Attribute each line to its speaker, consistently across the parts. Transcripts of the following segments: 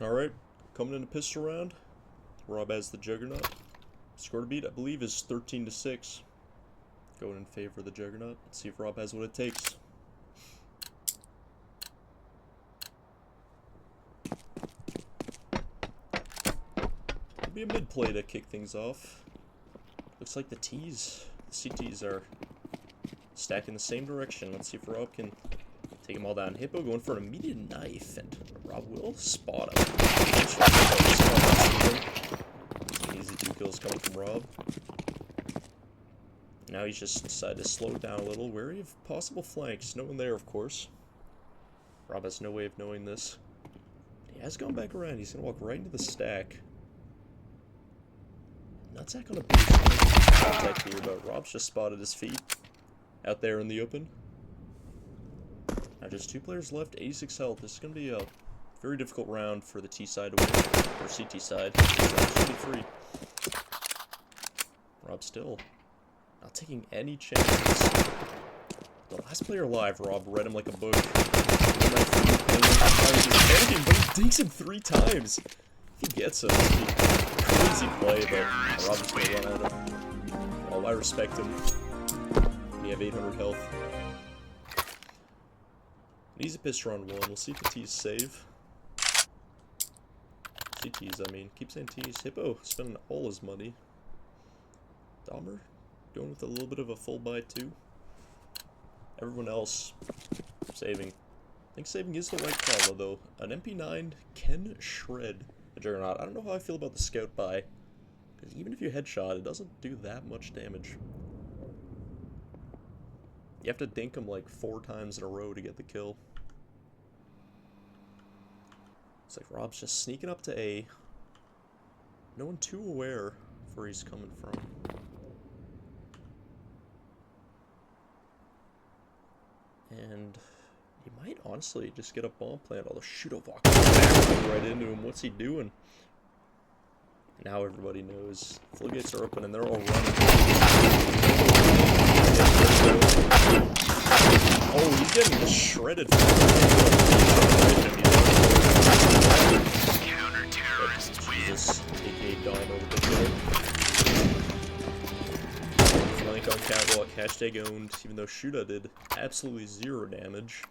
Speaker 1: Alright, coming into pistol round. Rob has the Juggernaut. Score to beat, I believe, is 13-6. Going in favor of the Juggernaut. Let's see if Rob has what it takes. It'll be a mid play to kick things off. Looks like the CTs are stacking the same direction. Let's see if Rob can take them all down. Hippo going for an immediate knife, and Rob will spot him. Easy 2 kills coming from Rob. Now he's just decided to slow it down a little, wary of possible flanks. No one there, of course. Rob has no way of knowing this. He has gone back around. He's going to walk right into the stack. Nutsack on a big contact here, but Rob's just spotted his feet out there in the open. Now just 2 players left, 86 health. This is going to be a very difficult round for the T side to win, or CT side. It's 23. Rob still not taking any chances. The last player alive, Rob read him like a book. But he dinks him 3 times. If he gets him, it'd be a crazy play, but Rob's gonna run at him. Well, I respect him. We have 800 health. An easy pistol round 1. We'll see if the T's save. CTs, I mean. Keep saying T's. Hippo spending all his money. Dahmer going with a little bit of a full buy too. Everyone else saving. I think saving is the right call though. An MP9 can shred a Juggernaut. I don't know how I feel about the scout buy, because even if you headshot, it doesn't do that much damage. You have to dink him like 4 times in a row to get the kill. It's like Rob's just sneaking up to A. No one too aware of where he's coming from. And he might honestly just get a bomb plant, although Shudo walks right into him. What's he doing? Now everybody knows. Floodgates are open and they're all running. Oh, he's getting just shredded. Jesus, aka Dahmer with the kill. Flank on catwalk, hashtag owned, even though Shuda did absolutely 0 damage.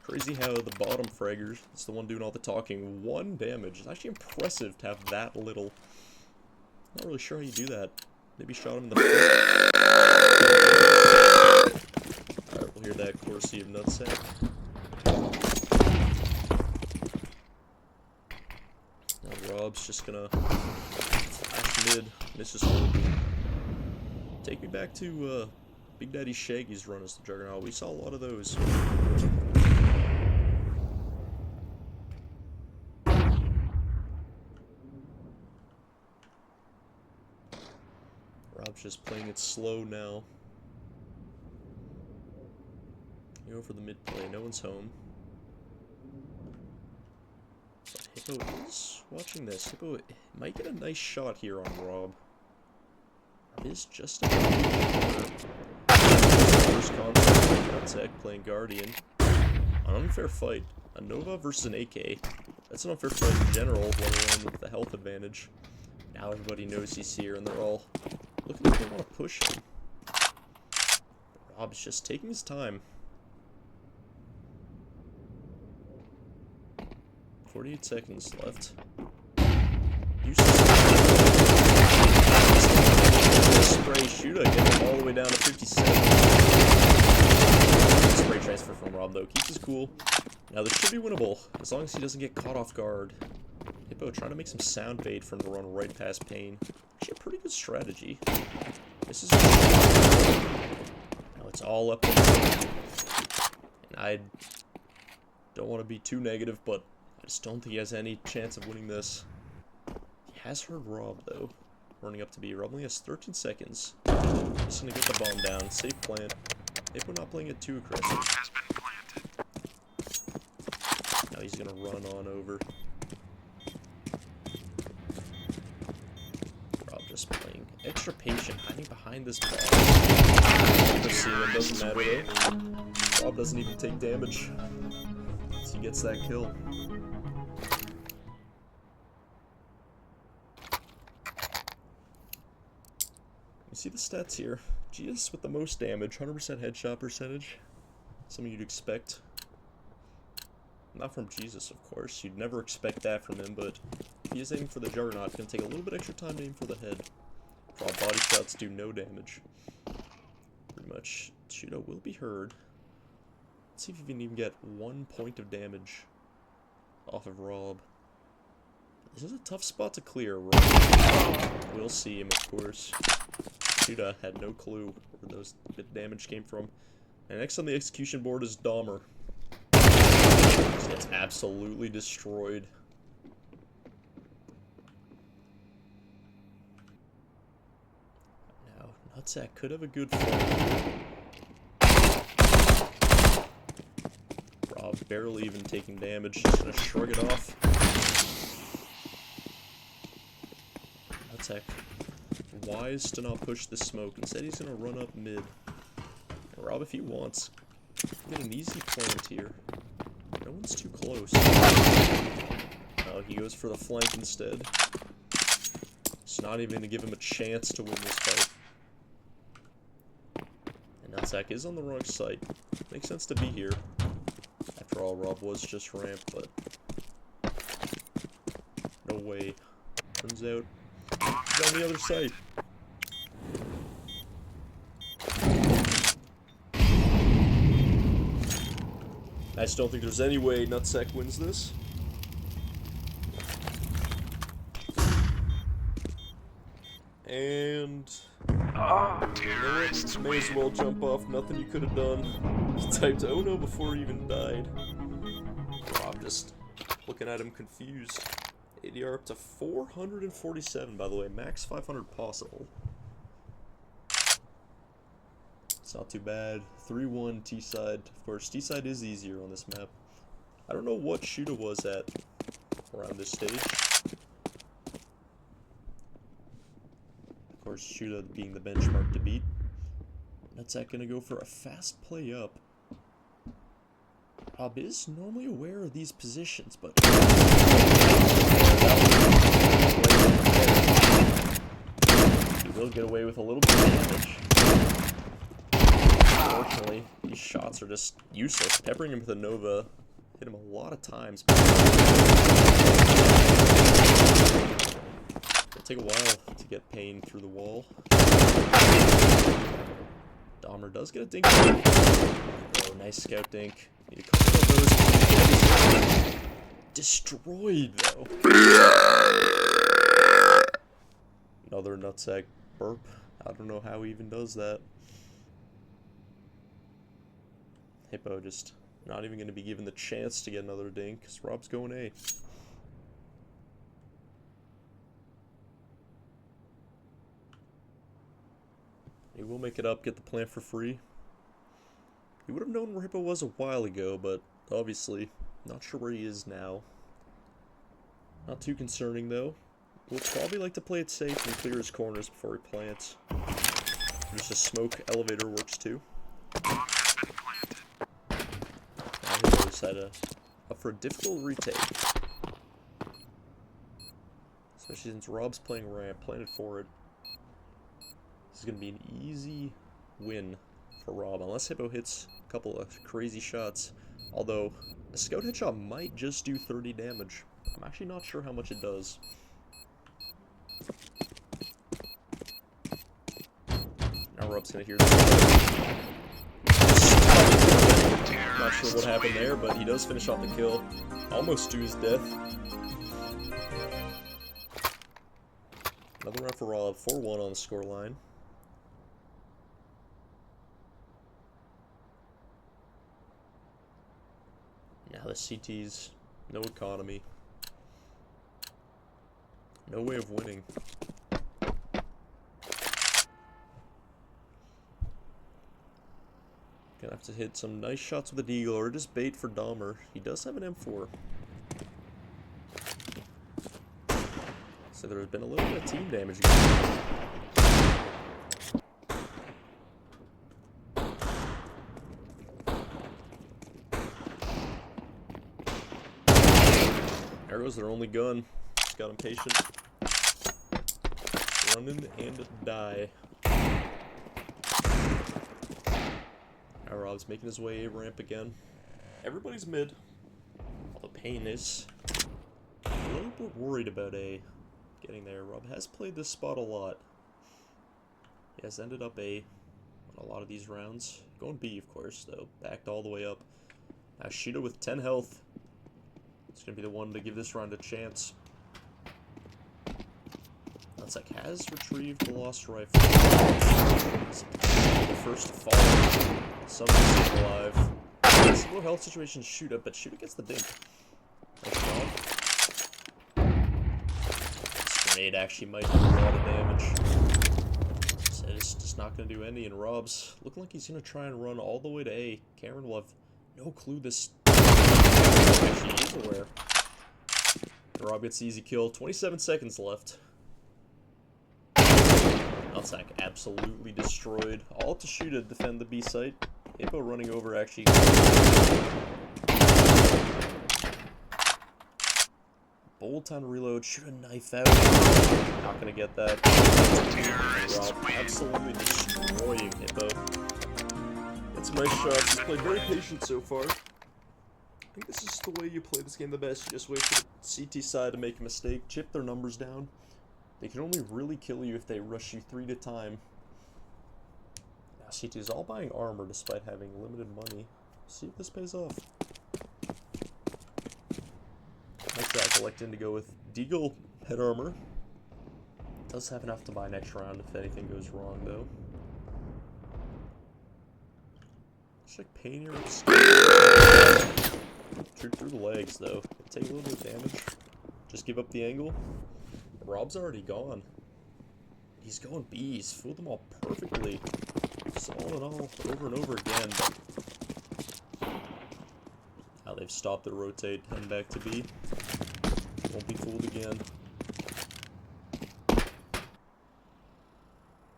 Speaker 1: Crazy how the bottom fraggers, it's the one doing all the talking, 1 damage. It's actually impressive to have that little. Not really sure how you do that. Maybe shot him in the foot. Alright, we'll hear that courtesy of Nutsack. Now Rob's just gonna flash mid. Misses one. Take me back to Big Daddy Shaggy's run as the Juggernaut. We saw a lot of those. Rob's just playing it slow now. You go for the mid play. No one's home. But Hippo is watching this. Hippo might get a nice shot here on Rob. Rob is just a first contact. Nutsack playing Guardian. An unfair fight. A Nova versus an AK. That's an unfair fight in general, let alone with the health advantage. Now everybody knows he's here and they're all looking like they want to push him. But Rob's just taking his time. 48 seconds left. Spray shooter, get him all the way down to 57. Spray transfer from Rob though, keeps his cool. Now this should be winnable, as long as he doesn't get caught off guard. Hippo trying to make some sound bait for him to run right past Payne. Actually a pretty good strategy. This is now it's all up to him. And I don't want to be too negative, but I just don't think he has any chance of winning this. He has heard Rob though. Running up to B. Rob only has 13 seconds. Just gonna get the bomb down. Safe plant. Hippo not playing it too aggressive. Now he's gonna run on over. Rob just playing extra patient, hiding behind this ball. Him doesn't matter though. Rob doesn't even take damage. So he gets that kill. see the stats here. Jesus with the most damage, 100% headshot percentage. Something you'd expect. Not from Jesus, of course. You'd never expect that from him, but he is aiming for the Juggernaut. It's going to take a little bit extra time to aim for the head. Draw body shots do no damage. Pretty much, Shudo will be heard. Let's see if you can even get 1 point of damage off of Rob. This is a tough spot to clear. We'll see him, of course. Shuda had no clue where those bit of damage came from. And next on the execution board is Dahmer. He gets absolutely destroyed. Now, Nutsack could have a good fight. Rob barely even taking damage, just gonna shrug it off. Nutsack wise to not push the smoke. Instead, he's gonna run up mid. And Rob, if he wants, get an easy plant here. No one's too close. Oh, he goes for the flank instead. It's not even gonna give him a chance to win this fight. And Nutsack is on the wrong site. Makes sense to be here. After all, Rob was just ramped, but no way. Turns out he's on the other side. I just don't think there's any way Nutsack wins this. And may as well jump off. Nothing you could have done. He typed "oh no" before he even died. Rob just looking at him confused. ADR up to 447, by the way. Max 500 possible. It's not too bad. 3-1 T-side. Of course, T-side is easier on this map. I don't know what Shuda was at around this stage. Of course, Shuda being the benchmark to beat. Nutsack gonna go for a fast play up. Rob is normally aware of these positions, but he will get away with a little bit of damage. Unfortunately, these shots are just useless. Peppering him with a Nova hit him a lot of times. It'll take a while to get pain through the wall. Dahmer does get a dink. Oh, nice scout dink. Need a couple of those. Destroyed, though. Another Nutsack burp. I don't know how he even does that. Hippo just not even going to be given the chance to get another dink, because Rob's going A. He will make it up, get the plant for free. He would have known where Hippo was a while ago, but obviously not sure where he is now. Not too concerning, though. We'll probably like to play it safe and clear his corners before he plants. Just a smoke elevator works too. Had up for a difficult retake. Especially since Rob's playing ramp, planted for it. This is going to be an easy win for Rob, unless Hippo hits a couple of crazy shots. Although, a scout headshot might just do 30 damage. I'm actually not sure how much it does. Now Rob's going to hear this. Not sure what happened there, but he does finish off the kill. Almost to his death. Another round for Rob. 4-1 on the scoreline. Now the CT's no economy. No way of winning. Gonna have to hit some nice shots with the Deagle or just bait for Dahmer. He does have an M4. So there's been a little bit of team damage again. There goes their only gun. Just got impatient. Run in and die. Rob's making his way A ramp again. Everybody's mid. Although Payne is a little bit worried about A getting there. Rob has played this spot a lot. He has ended up A on a lot of these rounds. Going B, of course, though. Backed all the way up. Now Sheeta with 10 health. It's going to be the one to give this round a chance. That's like has retrieved the lost rifle. The first to fall. Somebody's still alive. Similar health situation Sheeta, but Sheeta gets the dink. Nice job. This grenade actually might do a lot of damage. So it's just not going to do any, and Rob's looking like he's going to try and run all the way to A. Cameron will have no clue this actually is aware. Rob gets the easy kill. 27 seconds left. Nutsack absolutely destroyed. All to shoot to defend the B site. Hippo running over actually. Bold time to reload. Shoot a knife out. Not gonna get that. Rob absolutely destroying Hippo. That's a nice shot. He's played very patient so far. I think this is the way you play this game the best. You just wait for the CT side to make a mistake, chip their numbers down. They can only really kill you if they rush you 3 at a time. Now CT is all buying armor despite having limited money. See if this pays off. Nutsack electing to go with Deagle head armor. Does have enough to buy next round if anything goes wrong though. Looks like Payne here with shoot through the legs though. Take a little bit of damage. Just give up the angle. Rob's already gone. He's going B. He's fooled them all perfectly. Just all in all, over and over again. Now they've stopped the rotate, heading back to B. Won't be fooled again.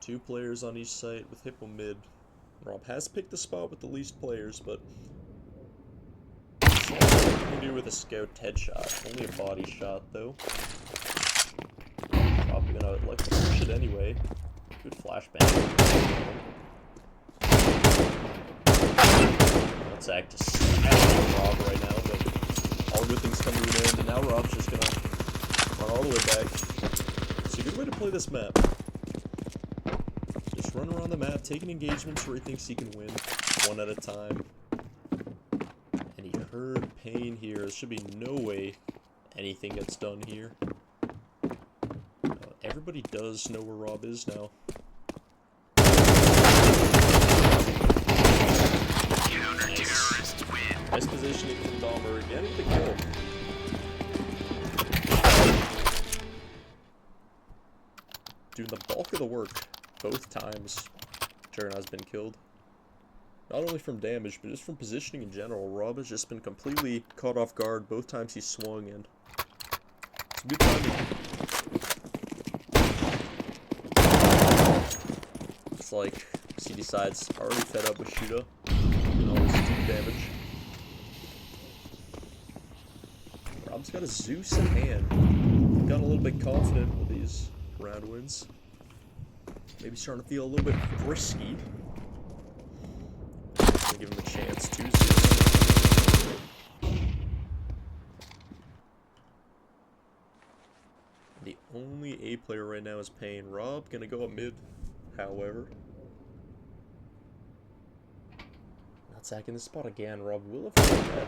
Speaker 1: 2 players on each site with Hippo mid. Rob has picked the spot with the least players, but that's all you can do with a scout headshot. Only a body shot, though. Probably gonna like to push it anyway. Good flashbang. Nutsack just slamming Rob right now, but all good things come to an end, and now Rob's just gonna run all the way back. It's a good way to play this map. Just run around the map, taking engagements where he thinks he can win, 1 at a time. And he heard Payne here. There should be no way anything gets done here. Everybody does know where Rob is now. Nice positioning from Dahmer again with the kill. Doing the bulk of the work both times Juggernaut's been killed. Not only from damage, but just from positioning in general. Rob has just been completely caught off guard both times he swung in. It's a good timing. It's like he decides already fed up with Sheeta and all this deep damage. Rob's got a Zeus in hand. Got a little bit confident with these round wins. Maybe starting to feel a little bit frisky. Gonna give him a chance to Zeus. The only A player right now is Payne. Rob gonna go up mid, however. Nutsack in the spot again. Rob will have heard that.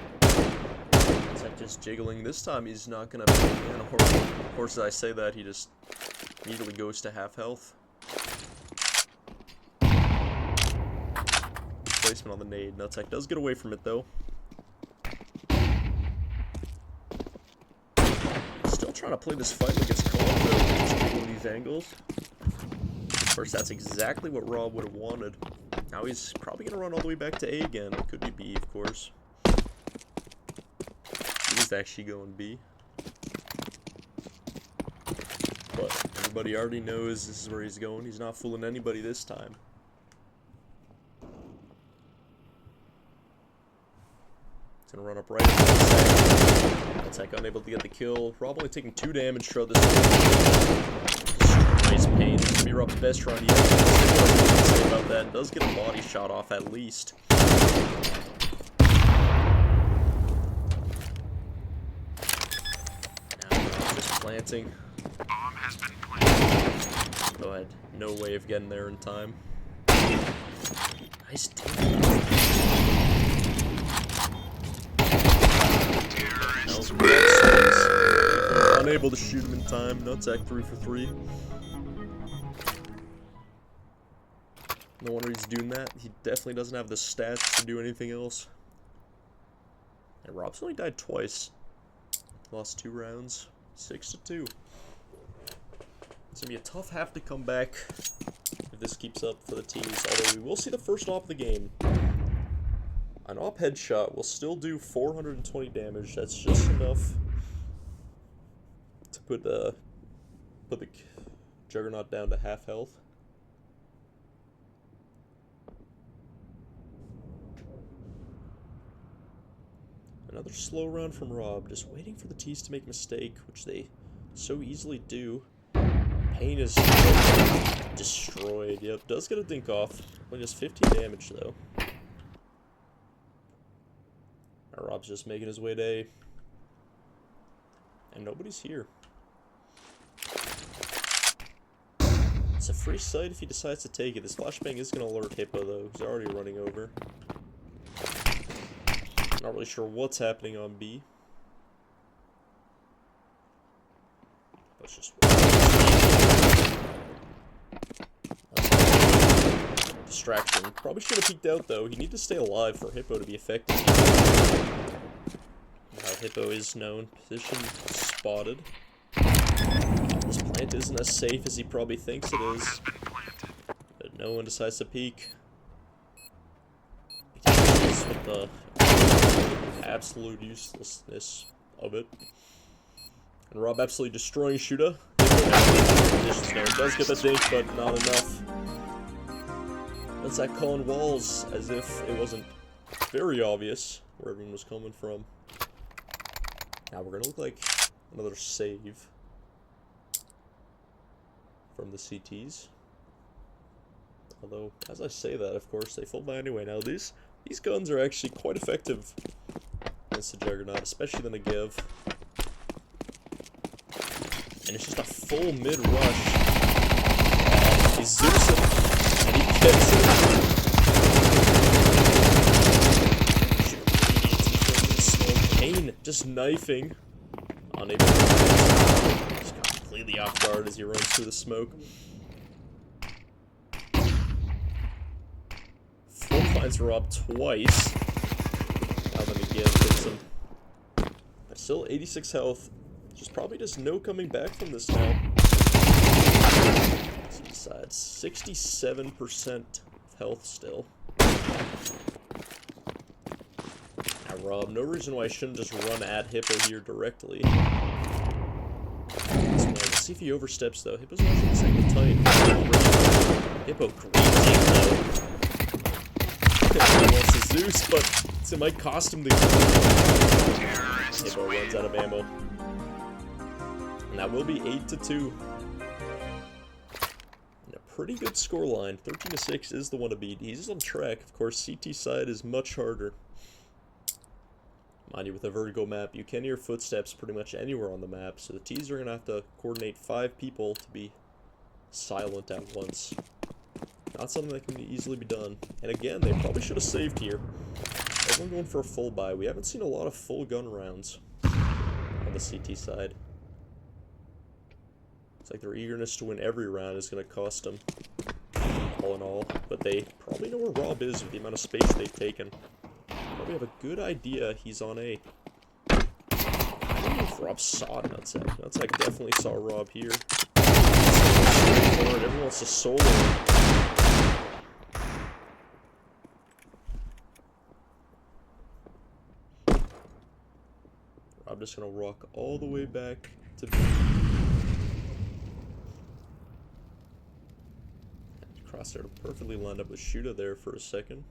Speaker 1: Nutsack just jiggling. This time he's not gonna be in a horse. Of course, as I say that, he just immediately goes to half health. Placement on the nade. Nutsack does get away from it though. Still trying to play this fight like it's called though. Just doing these angles. Of course, that's exactly what Rob would have wanted. Now he's probably going to run all the way back to A again. Could be B, of course. He's actually going B. But everybody already knows this is where he's going. He's not fooling anybody this time. He's going to run up right into Nutsack. Nutsack unable to get the kill. Rob only taking 2 damage throughout this game. Nice pain. This should be Rob's best round yet. What I can say about that. Does get a body shot off at least. Now Rob just planting.
Speaker 2: Bomb has been planted.
Speaker 1: Go ahead. No way of getting there in time. Nice team. No, unable to shoot him in time. Nutsack 3 for 3. No wonder he's doing that. He definitely doesn't have the stats to do anything else. And Rob's only died twice. Lost 2 rounds. 6-2. It's gonna be a tough half to come back if this keeps up for the teams. Although we will see the first op of the game. An op headshot will still do 420 damage. That's just enough to put the Juggernaut down to half health. Another slow round from Rob, just waiting for the T's to make a mistake, which they so easily do. Pain is destroyed. Yep, does get a dink off. Only just 15 damage though. Now Rob's just making his way to A. And nobody's here. It's a free sight if he decides to take it. This flashbang is going to alert Hippo though. He's already running over. Not really sure what's happening on B. Let's just distraction. Probably should have peeked out though. He needs to stay alive for Hippo to be effective. Now Hippo is known. Position spotted. This plant isn't as safe as he probably thinks it is. But no one decides to peek. With the absolute uselessness of it. And Rob absolutely destroying Shooter. Does get the dink, but not enough. That's that calling walls as if it wasn't very obvious where everyone was coming from. Now we're gonna look like another save from the CTs. Although, as I say that, of course, they fall by anyway. Now these guns are actually quite effective against the Juggernaut, especially the Negev. And it's just a full mid-rush. He's Zeusing, and he gets it. Pain, just knifing. Unable to he's completely off guard as he runs through the smoke. Full finds Rob twice. Now the Negev hits him. But still 86 health. There's probably just no coming back from this now. Besides, 67% of health still. Now Rob, no reason why I shouldn't just run at Hippo here directly. Let's see if he oversteps though. Hippo's watching the second time. Hippo great though. He wants a Zeus, but it might cost him the game. Hippo runs out of ammo. And that will be 8-2. And a pretty good scoreline. 13-6 is the one to beat. He's on track. Of course, CT side is much harder. Mind you, with a vertigo map, you can hear footsteps pretty much anywhere on the map. So the T's are going to have to coordinate 5 people to be silent at once. Not something that can easily be done. And again, they probably should have saved here. Everyone going for a full buy. We haven't seen a lot of full gun rounds on the CT side. It's like their eagerness to win every round is going to cost them, all in all. But they probably know where Rob is with the amount of space they've taken. Probably have a good idea he's on A. I don't know if Rob saw Nutsack. Nutsack definitely saw Rob here. Everyone wants to solo. I'm just going to rock all the way back to B. Crosshair perfectly lined up with Shooter there for a second.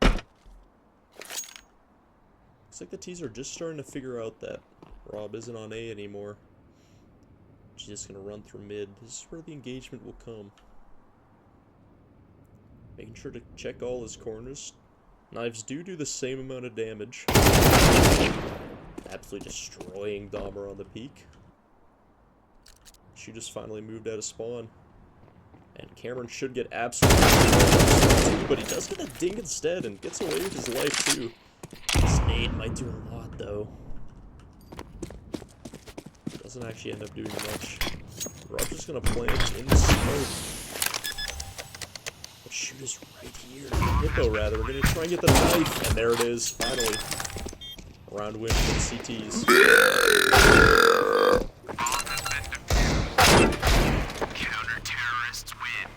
Speaker 1: Looks like the T's are just starting to figure out that Rob isn't on A anymore. She's just gonna run through mid. This is where the engagement will come. Making sure to check all his corners. Knives do the same amount of damage. Absolutely destroying Dahmer on the peak. She just finally moved out of spawn. And Cameron should get absolutely too, but he does get a ding instead and gets away with his life too. This nade might do a lot though. Doesn't actually end up doing much. Rob's just gonna plant in the smoke. But shoot is right here. Hippo rather. We're gonna try and get the knife, and there it is, finally. Round win for the CTs.
Speaker 2: Counter-terrorists win.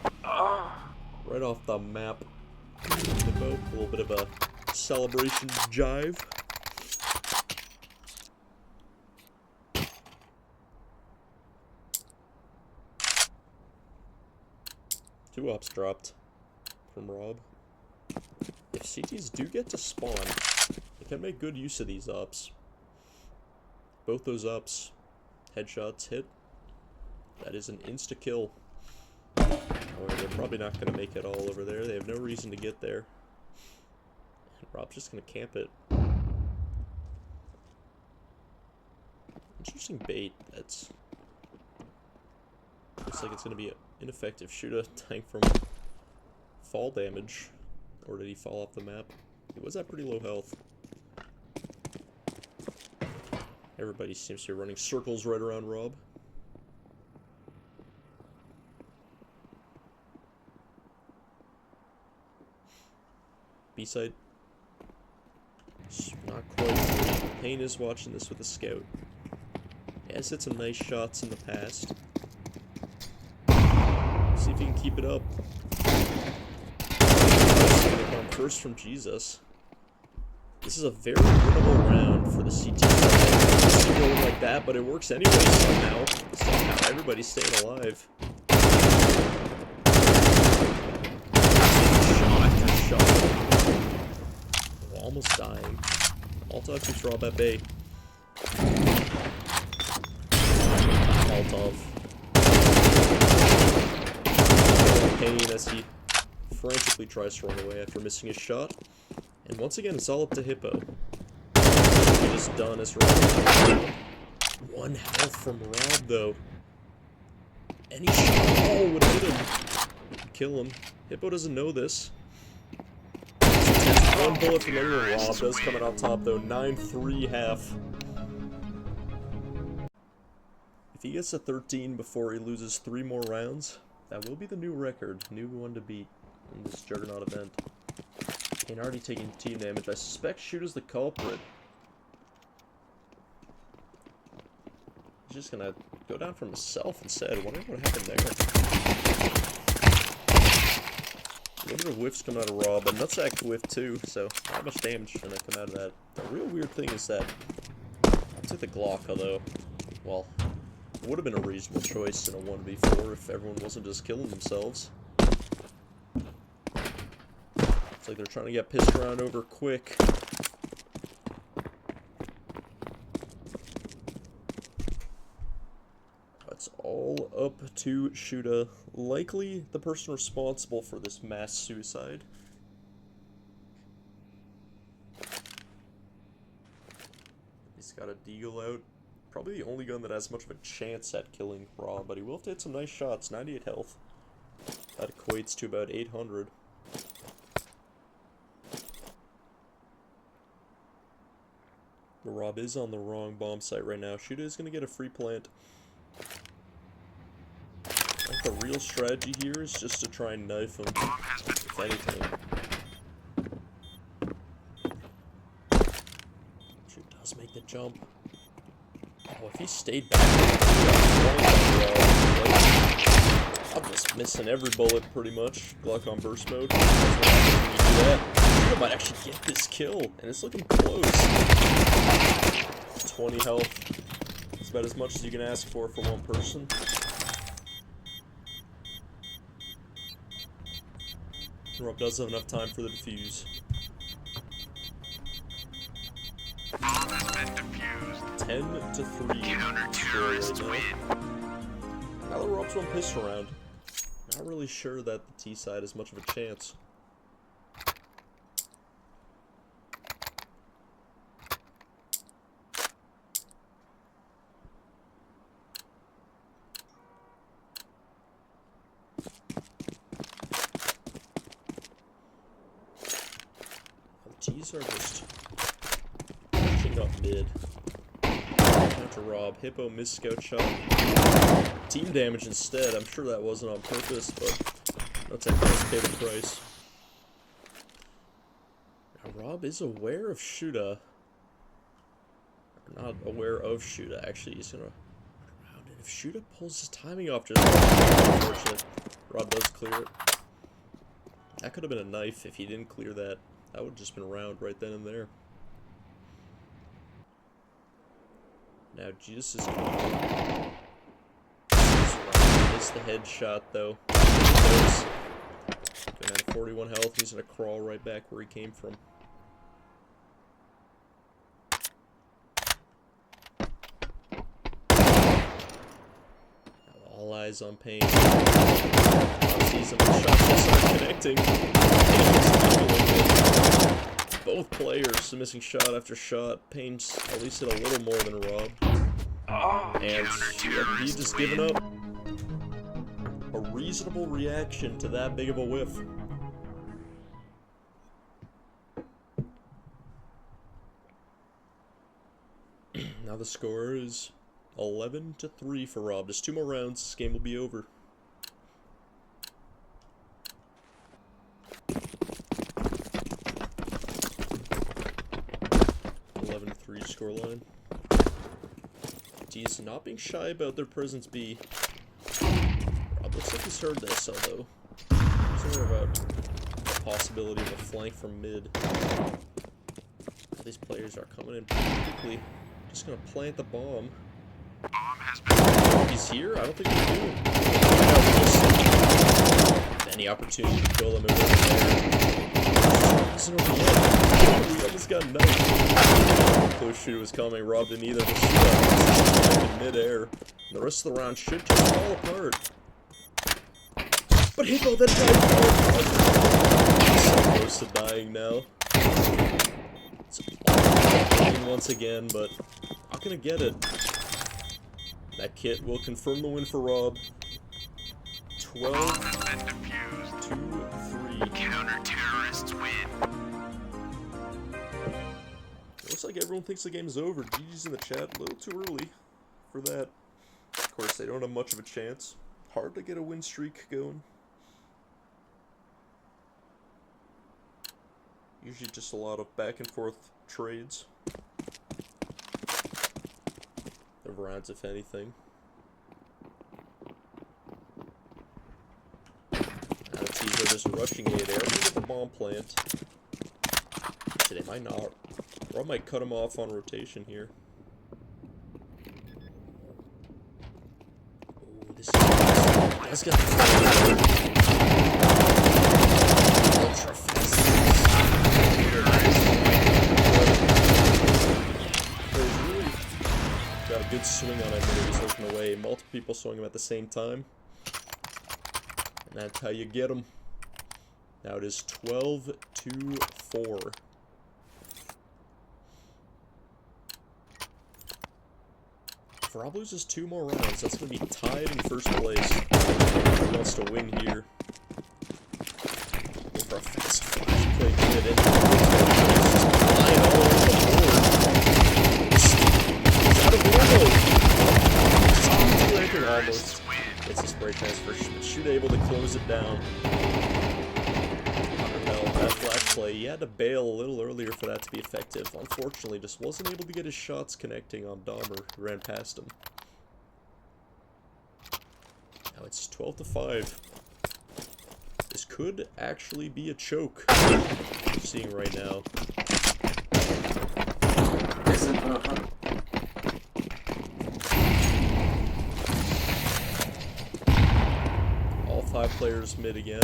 Speaker 1: Right off the map. Hippo, a little bit of a celebration jive. Two ops dropped from Rob. If CTs do get to spawn, they can make good use of these ops. Both those ops, headshots hit. That is an insta-kill. However, they're probably not going to make it all over there. They have no reason to get there. And Rob's just going to camp it. Interesting bait. That's... looks like it's going to be an ineffective shoot tank from fall damage. Or did he fall off the map? He was at pretty low health. Everybody seems to be running circles right around Rob. B-side. Not quite. Payne is watching this with a scout. He has hit some nice shots in the past. See if he can keep it up. First from Jesus. This is a very winnable round for the CT. It's going like that, but it works anyway somehow. Somehow everybody's staying alive. Shot after shot. Oh, almost dying. Altov keeps Rob at bay. Altov. Payne as he frantically tries to run away after missing his shot. And once again, it's all up to Hippo. He just done as Rob. One health from Rob, though. Any shot would hit him. Kill him. Hippo doesn't know this. One bullet from everyone. Rob does come out on top, though. 9-3 half. If he gets to 13 before he loses 3 more rounds, that will be the new record. New one to beat in this Juggernaut event. Payne already taking team damage. I suspect Shoot is the culprit. He's just gonna go down for himself instead. I wonder what happened there. A little bit of whiffs coming out of Rob, but Nutsack whiffed too, so not much damage gonna come out of that. The real weird thing is that I'll take the Glock, although, well, it would have been a reasonable choice in a 1v4 if everyone wasn't just killing themselves. It's like they're trying to get pissed around over quick. It's all up to Shuda, likely the person responsible for this mass suicide. He's got a Deagle out. Probably the only gun that has much of a chance at killing Rob, but he will have to hit some nice shots. 98 health. That equates to about 800. But Rob is on the wrong bomb site right now. Shuda is going to get a free plant. I think the real strategy here is just to try and knife him, if anything. Shoot does make the jump. Oh, if he stayed back, I'm just missing every bullet pretty much. Glock on burst mode. I might actually get this kill, and it's looking close. 20 health. It's about as much as you can ask for one person. Rob does have enough time for the defuse.
Speaker 2: Bomb has been defused.
Speaker 1: 10-3.
Speaker 2: Counter-terrorists win.
Speaker 1: Now that Rob's one pissed around, not really sure that the T side has much of a chance. T's are just pushing up mid. Down to Rob. Hippo missed scout shot. Team damage instead. I'm sure that wasn't on purpose, but that's a price pay the price. Now, Rob is aware of Shuda. Or not aware of Shuda, actually. He's gonna run around it. If Shuda pulls his timing off, just unfortunate. Rob does clear it. That could have been a knife if he didn't clear that. That would have just been round right then and there. Now Jesus is missed the headshot though. Going down to 41 health. He's gonna crawl right back where he came from. Now all eyes on Payne. Sees him. The shots just start connecting. Both players missing shot after shot. Payne's at least hit a little more than Rob. And he just given up. A reasonable reaction to that big of a whiff. Now the score is 11-3 for Rob. Just 2 more rounds. This game will be over. 11-3 scoreline. D's not being shy about their presence B. Rob looks like he's heard this, although he's aware about the possibility of a flank from mid. These players are coming in pretty quickly. Just gonna plant the bomb. He's here? I don't think we do. Any opportunity to kill him over there. We almost got knifed. Close shoot was coming. Rob didn't either. The shoot in midair. The rest of the round should just fall apart. But Hippo then died. So close to dying now. It's all once again, but not gonna get it. That kit will confirm the win for Rob. 12-3.
Speaker 2: Counter-terrorists win.
Speaker 1: Looks like everyone thinks the game's over. GG's in the chat. A little too early for that. Of course, they don't have much of a chance. Hard to get a win streak going. Usually just a lot of back and forth trades. The rounds, if anything. Now the teams are just rushing A there. Look at the bomb plant. Actually, they might not. Rob might cut him off on rotation here. Oh, this is... That's got ultra fast. Really got a good swing on him when he was looking away. Multiple people swung him at the same time. And that's how you get him. Now it is 12-4. If Rob loses 2 more rounds, that's going to be tied in first place. He wants to win here. Go for a fast flash play, get it in. Flying all over the board. He's out of warmode. Almost. Gets a spray transfer. Shoot able to close it down. That flash play, he had to bail a little earlier for that to be effective. Unfortunately, just wasn't able to get his shots connecting on Dahmer, who ran past him. Now it's 12-5. This could actually be a choke. We're seeing right now. All 5 players mid again.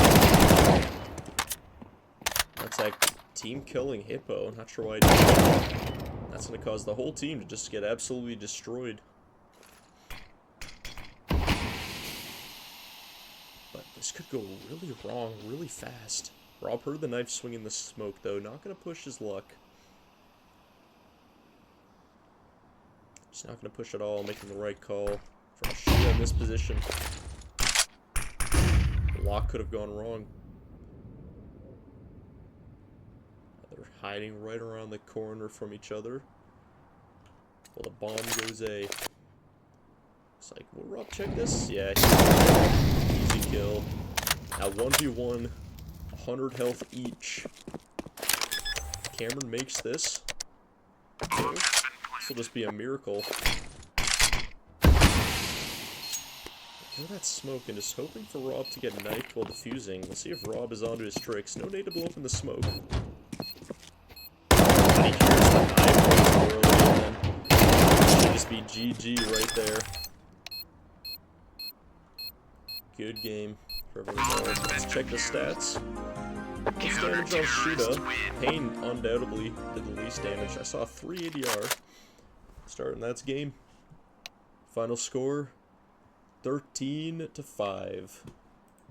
Speaker 1: That's like team killing Hippo. Not sure why he did that. That's going to cause the whole team to just get absolutely destroyed. This could go really wrong really fast. Rob heard the knife swing in the smoke, though. Not going to push his luck. Just not going to push at all, making the right call. For a shoot in this position. The lock could have gone wrong. They're hiding right around the corner from each other. Well, the bomb goes A. It's like, will Rob check this? Yeah, easy kill. Now 1v1, 100 health each. Cameron makes this. Okay. This will just be a miracle. Throw that smoke and just hoping for Rob to get knifed while defusing. Let's see if Rob is onto his tricks. No need to blow up in the smoke. And he hears the knife early, and then should just be GG right there. Good game for everyone else. Let's check the stats. Most damage on Shooter. Payne undoubtedly did the least damage. I saw 3 ADR. Starting that's game. Final score 13-5.